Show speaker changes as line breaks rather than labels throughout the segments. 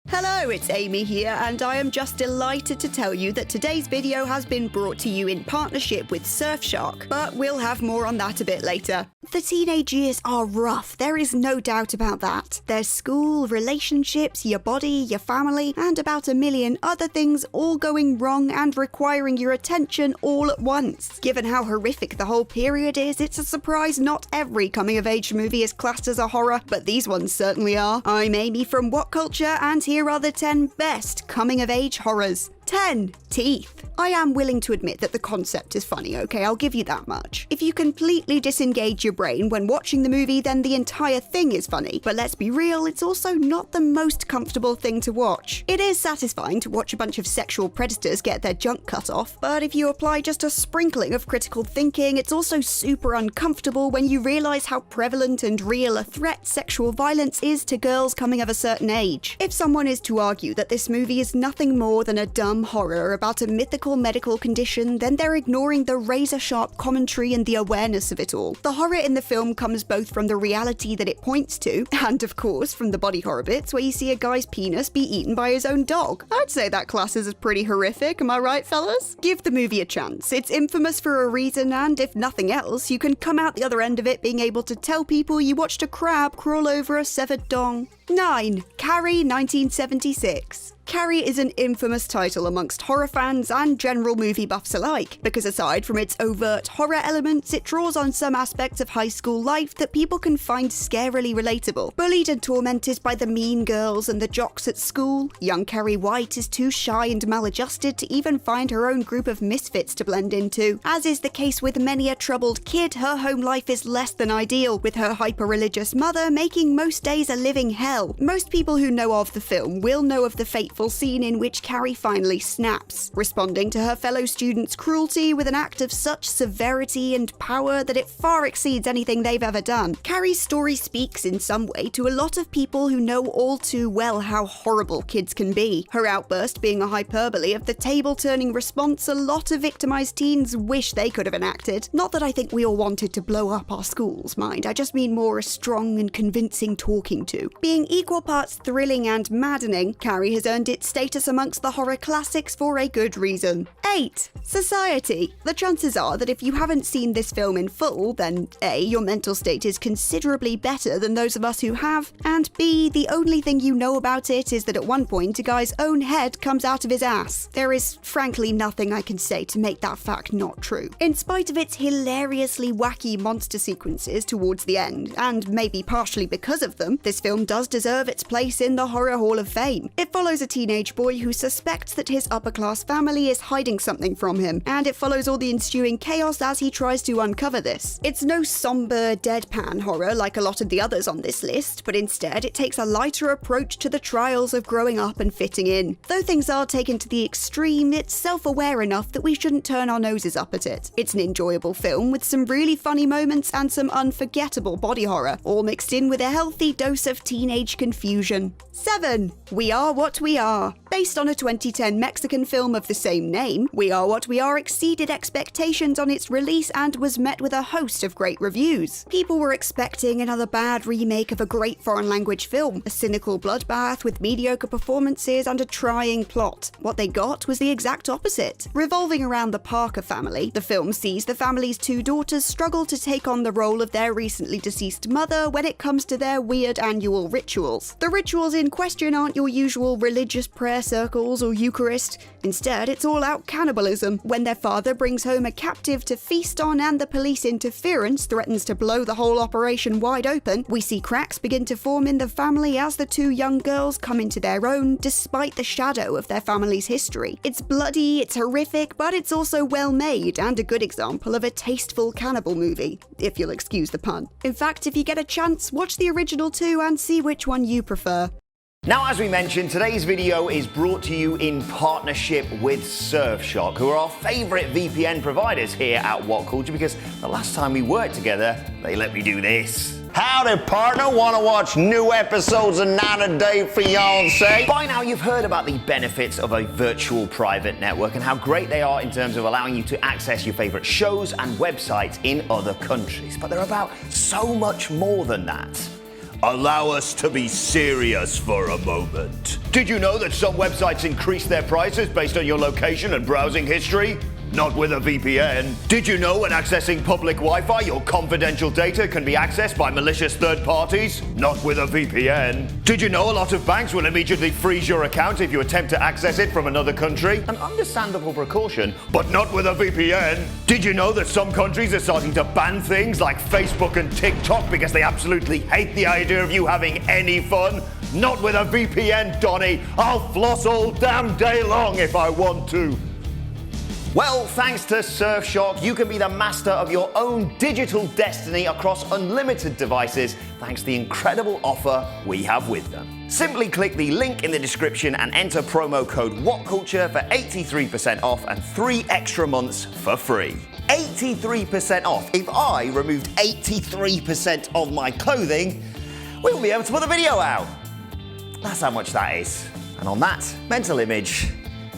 Hello, it's Amy here, and I am just delighted to tell you that today's video has been brought to you in partnership with Surfshark, but we'll have more on that a bit later. The teenage years are rough, there is no doubt about that. There's school, relationships, your body, your family, and about a million other things all going wrong and requiring your attention all at once. Given how horrific the whole period is, it's a surprise not every coming-of-age movie is classed as a horror, but these ones certainly are. I'm Amy from What Culture, and here are the 10 best coming-of-age horrors. 10. Teeth. I am willing to admit that the concept is funny, okay? I'll give you that much. If you completely disengage your brain when watching the movie, then the entire thing is funny. But let's be real, it's also not the most comfortable thing to watch. It is satisfying to watch a bunch of sexual predators get their junk cut off, but if you apply just a sprinkling of critical thinking, it's also super uncomfortable when you realize how prevalent and real a threat sexual violence is to girls coming of a certain age. If someone is to argue that this movie is nothing more than a dumb horror about a mythical medical condition, then they're ignoring the razor-sharp commentary and the awareness of it all. The horror in the film comes both from the reality that it points to, and of course from the body horror bits where you see a guy's penis be eaten by his own dog. I'd say that classes as pretty horrific, am I right, fellas? Give the movie a chance. It's infamous for a reason, and if nothing else, you can come out the other end of it being able to tell people you watched a crab crawl over a severed dong. 9. Carrie, 1976. Carrie is an infamous title amongst horror fans and general movie buffs alike, because aside from its overt horror elements, it draws on some aspects of high school life that people can find scarily relatable. Bullied and tormented by the mean girls and the jocks at school, young Carrie White is too shy and maladjusted to even find her own group of misfits to blend into. As is the case with many a troubled kid, her home life is less than ideal, with her hyper-religious mother making most days a living hell. Most people who know of the film will know of the fateful scene in which Carrie finally snaps, responding to her fellow students' cruelty with an act of such severity and power that it far exceeds anything they've ever done. Carrie's story speaks in some way to a lot of people who know all too well how horrible kids can be. Her outburst being a hyperbole of the table-turning response a lot of victimized teens wish they could have enacted. Not that I think we all wanted to blow up our schools, mind, I just mean more a strong and convincing talking to. Being equal parts thrilling and maddening, Carrie has earned its status amongst the horror classics for a good reason. 8. Society. The chances are that if you haven't seen this film in full, then A, your mental state is considerably better than those of us who have, and B, the only thing you know about it is that at one point a guy's own head comes out of his ass. There is frankly nothing I can say to make that fact not true. In spite of its hilariously wacky monster sequences towards the end, and maybe partially because of them, this film does deserve its place in the Horror Hall of Fame. It follows a teenage boy who suspects that his upper-class family is hiding something from him, and it follows all the ensuing chaos as he tries to uncover this. It's no somber, deadpan horror like a lot of the others on this list, but instead it takes a lighter approach to the trials of growing up and fitting in. Though things are taken to the extreme, it's self-aware enough that we shouldn't turn our noses up at it. It's an enjoyable film with some really funny moments and some unforgettable body horror, all mixed in with a healthy dose of teenage confusion. 7. We Are What We Are. Based on a 2010 Mexican film of the same name, We Are What We Are exceeded expectations on its release and was met with a host of great reviews. People were expecting another bad remake of a great foreign language film, a cynical bloodbath with mediocre performances and a trying plot. What they got was the exact opposite. Revolving around the Parker family, the film sees the family's two daughters struggle to take on the role of their recently deceased mother when it comes to their weird annual rituals. The rituals in question aren't your usual religious prayer circles or Eucharist. Instead, it's all-out cannibalism, when their father brings home a captive to feast on and the police interference threatens to blow the whole operation wide open. We see cracks begin to form in the family as the two young girls come into their own, despite the shadow of their family's history. It's bloody, it's horrific, but it's also well made and a good example of a tasteful cannibal movie, if you'll excuse the pun. In fact, if you get a chance, watch the original too and see which one you prefer.
Now, as we mentioned, today's video is brought to you in partnership with Surfshark, who are our favourite VPN providers here at What Culture, because the last time we worked together, they let me do this.
Howdy, partner. Want to watch new episodes of 90 Day Fiancé?
By now, you've heard about the benefits of a virtual private network and how great they are in terms of allowing you to access your favourite shows and websites in other countries. But they're about so much more than that. Allow us to be serious for a moment. Did you know that some websites increase their prices based on your location and browsing history? Not with a VPN. Did you know when accessing public Wi-Fi, your confidential data can be accessed by malicious third parties? Not with a VPN. Did you know a lot of banks will immediately freeze your account if you attempt to access it from another country? An understandable precaution, but not with a VPN. Did you know that some countries are starting to ban things like Facebook and TikTok because they absolutely hate the idea of you having any fun? Not with a VPN, Donnie. I'll floss all damn day long if I want to. Well, thanks to Surfshark, you can be the master of your own digital destiny across unlimited devices thanks to the incredible offer we have with them. Simply click the link in the description and enter promo code WhatCulture for 83% off and 3 extra months for free. 83% off. If I removed 83% of my clothing, we wouldn't be able to put the video out. That's how much that is. And on that mental image,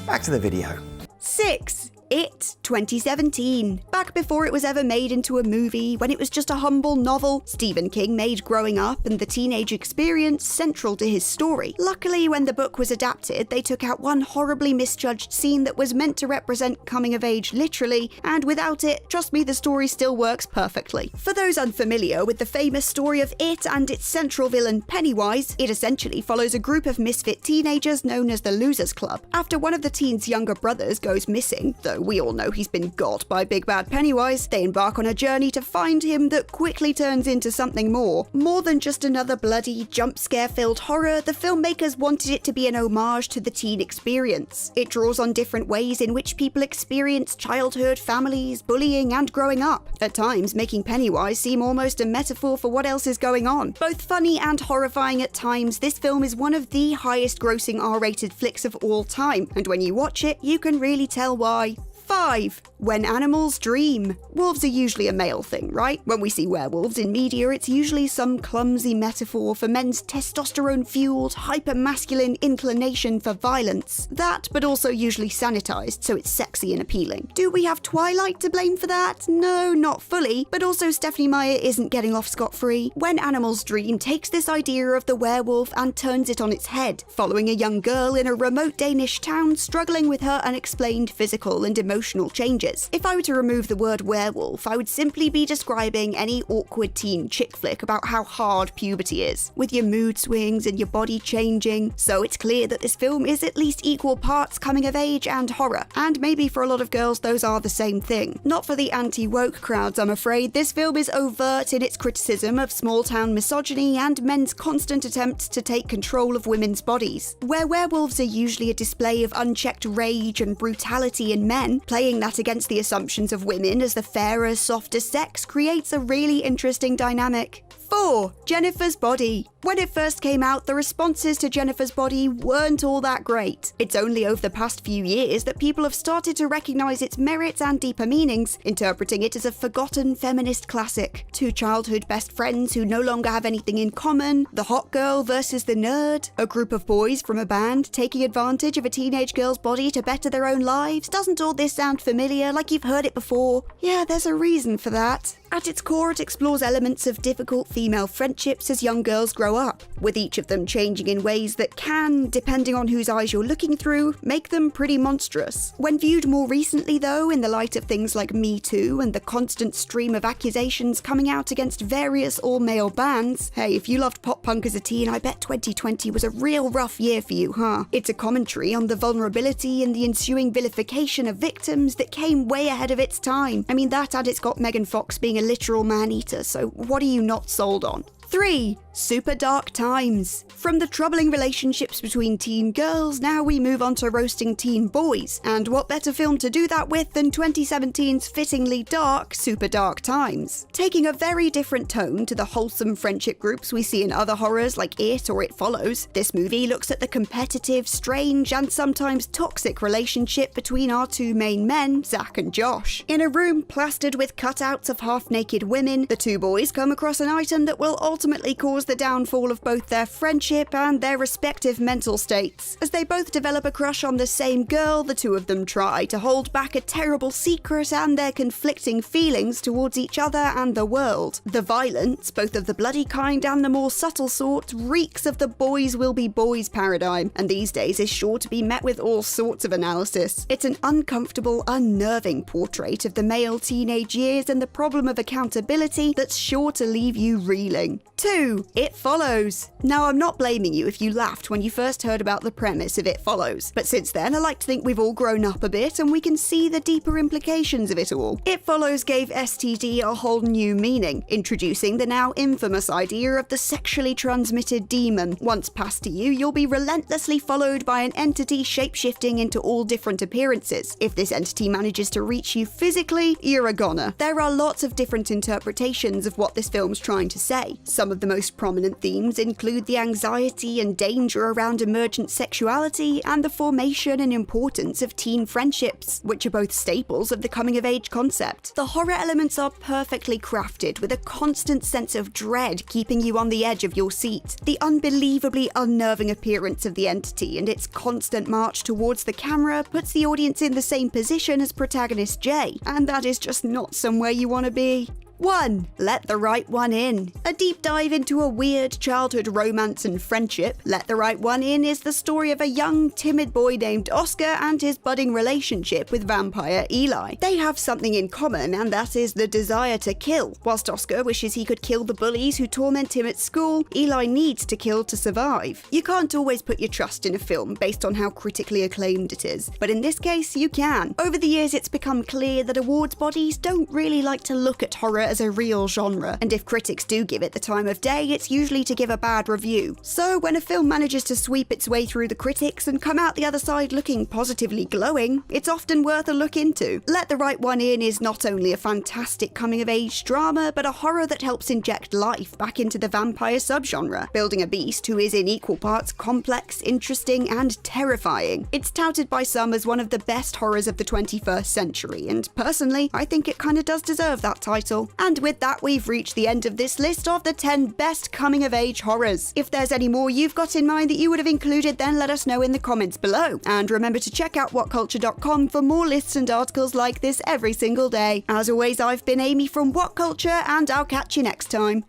back to the video.
6. It 2017. Back before it was ever made into a movie, when it was just a humble novel, Stephen King made growing up and the teenage experience central to his story. Luckily, when the book was adapted, they took out one horribly misjudged scene that was meant to represent coming of age literally, and without it, trust me, the story still works perfectly. For those unfamiliar with the famous story of It and its central villain Pennywise, it essentially follows a group of misfit teenagers known as the Losers Club. After one of the teens' younger brothers goes missing, though we all know he's been got by Big Bad Pennywise, they embark on a journey to find him that quickly turns into something more. More than just another bloody, jump scare-filled horror, the filmmakers wanted it to be an homage to the teen experience. It draws on different ways in which people experience childhood, families, bullying, and growing up, at times making Pennywise seem almost a metaphor for what else is going on. Both funny and horrifying at times, this film is one of the highest-grossing R-rated flicks of all time, and when you watch it, you can really tell why. 5. When Animals Dream. Wolves are usually a male thing, right? When we see werewolves in media, it's usually some clumsy metaphor for men's testosterone-fueled, hyper-masculine inclination for violence. That, but also usually sanitized, so it's sexy and appealing. Do we have Twilight to blame for that? No, not fully, but also Stephenie Meyer isn't getting off scot-free. When Animals Dream takes this idea of the werewolf and turns it on its head, following a young girl in a remote Danish town struggling with her unexplained physical and emotional changes. If I were to remove the word werewolf, I would simply be describing any awkward teen chick flick about how hard puberty is, with your mood swings and your body changing. So it's clear that this film is at least equal parts coming of age and horror, and maybe for a lot of girls those are the same thing. Not for the anti-woke crowds, I'm afraid. This film is overt in its criticism of small-town misogyny and men's constant attempts to take control of women's bodies. Where werewolves are usually a display of unchecked rage and brutality in men, playing that against the assumptions of women as the fairer, softer sex creates a really interesting dynamic. 4. Jennifer's Body. When it first came out, the responses to Jennifer's Body weren't all that great. It's only over the past few years that people have started to recognise its merits and deeper meanings, interpreting it as a forgotten feminist classic. Two childhood best friends who no longer have anything in common, the hot girl versus the nerd, a group of boys from a band taking advantage of a teenage girl's body to better their own lives. Doesn't all this sound familiar, like you've heard it before? Yeah, there's a reason for that. At its core, it explores elements of difficult female friendships as young girls grow up, with each of them changing in ways that can, depending on whose eyes you're looking through, make them pretty monstrous. When viewed more recently, though, in the light of things like Me Too and the constant stream of accusations coming out against various all-male bands, hey, if you loved pop punk as a teen, I bet 2020 was a real rough year for you, huh? It's a commentary on the vulnerability and the ensuing vilification of victims that came way ahead of its time. I mean, that and it's got Megan Fox being a literal man-eater, so what are you not sold on? 3. Super Dark Times. From the troubling relationships between teen girls, now we move on to roasting teen boys. And what better film to do that with than 2017's fittingly dark Super Dark Times? Taking a very different tone to the wholesome friendship groups we see in other horrors like It or It Follows, this movie looks at the competitive, strange, and sometimes toxic relationship between our two main men, Zach and Josh. In a room plastered with cutouts of half-naked women, the two boys come across an item that will ultimately cause the downfall of both their friendship and their respective mental states. As they both develop a crush on the same girl, the two of them try to hold back a terrible secret and their conflicting feelings towards each other and the world. The violence, both of the bloody kind and the more subtle sort, reeks of the boys will be boys paradigm, and these days is sure to be met with all sorts of analysis. It's an uncomfortable, unnerving portrait of the male teenage years and the problem of accountability that's sure to leave you reeling. 2. It Follows. Now, I'm not blaming you if you laughed when you first heard about the premise of It Follows, but since then I like to think we've all grown up a bit and we can see the deeper implications of it all. It Follows gave STD a whole new meaning, introducing the now infamous idea of the sexually transmitted demon. Once passed to you, you'll be relentlessly followed by an entity shape-shifting into all different appearances. If this entity manages to reach you physically, you're a goner. There are lots of different interpretations of what this film's trying to say. Some of the most prominent themes include the anxiety and danger around emergent sexuality and the formation and importance of teen friendships, which are both staples of the coming-of-age concept. The horror elements are perfectly crafted, with a constant sense of dread keeping you on the edge of your seat. The unbelievably unnerving appearance of the entity and its constant march towards the camera puts the audience in the same position as protagonist Jay, and that is just not somewhere you want to be. 1. Let the Right One In. A deep dive into a weird childhood romance and friendship, Let the Right One In is the story of a young, timid boy named Oscar and his budding relationship with vampire Eli. They have something in common, and that is the desire to kill. Whilst Oscar wishes he could kill the bullies who torment him at school, Eli needs to kill to survive. You can't always put your trust in a film based on how critically acclaimed it is, but in this case, you can. Over the years, it's become clear that awards bodies don't really like to look at horror as a real genre, and if critics do give it the time of day, it's usually to give a bad review. So when a film manages to sweep its way through the critics and come out the other side looking positively glowing, it's often worth a look into. Let the Right One In is not only a fantastic coming-of-age drama, but a horror that helps inject life back into the vampire subgenre, building a beast who is in equal parts complex, interesting, and terrifying. It's touted by some as one of the best horrors of the 21st century, and personally, I think it kinda does deserve that title. And with that, we've reached the end of this list of the 10 best coming-of-age horrors. If there's any more you've got in mind that you would have included, then let us know in the comments below. And remember to check out whatculture.com for more lists and articles like this every single day. As always, I've been Amy from What Culture, and I'll catch you next time.